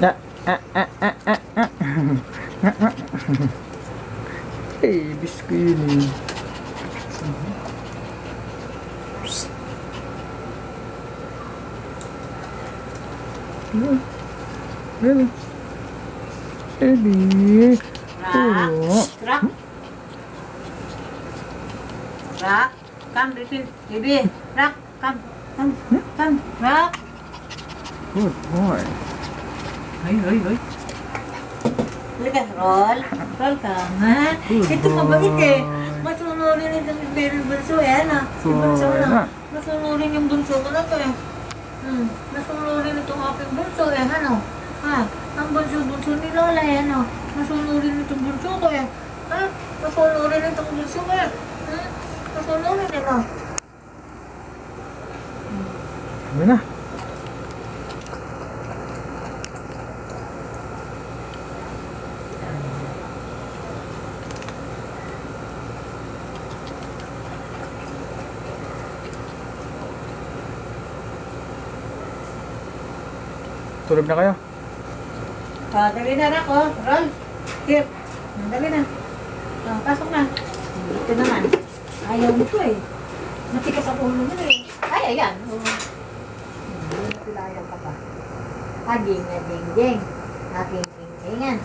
Ah, ah, ah, ah, ah, ah. Eh, bisko yun eh. Psst. Ano? Eddie. Oo. Rock. Rock. Come, baby. Rock. Come. Come. Rock. Good boy. Ay. Halika, roll. Roll ka, ha? Good Ito mabait eh. boy. Masunurin itong yung bunso eh, ano? Si bunso Boy na. na. Masunurin yung bunso ko na to eh. Masunurin itong aking bunso eh, ano? Ha? Ang bunso ni Lola eh, ano? Masunurin itong bunso ko eh. Ha? Masunurin itong bunso ko eh. Ha? Masunurin ano? Ano na? Tulog na kayo? Dali na Rock, oh. Roll. Here. Dali na. Pasok na. Ito naman. Ayaw nito eh. Matikas ang ulo mo eh. Ay, ayan. Hindi na pilayan ka pa. Aging na ding-ding. Aking ding-dingan.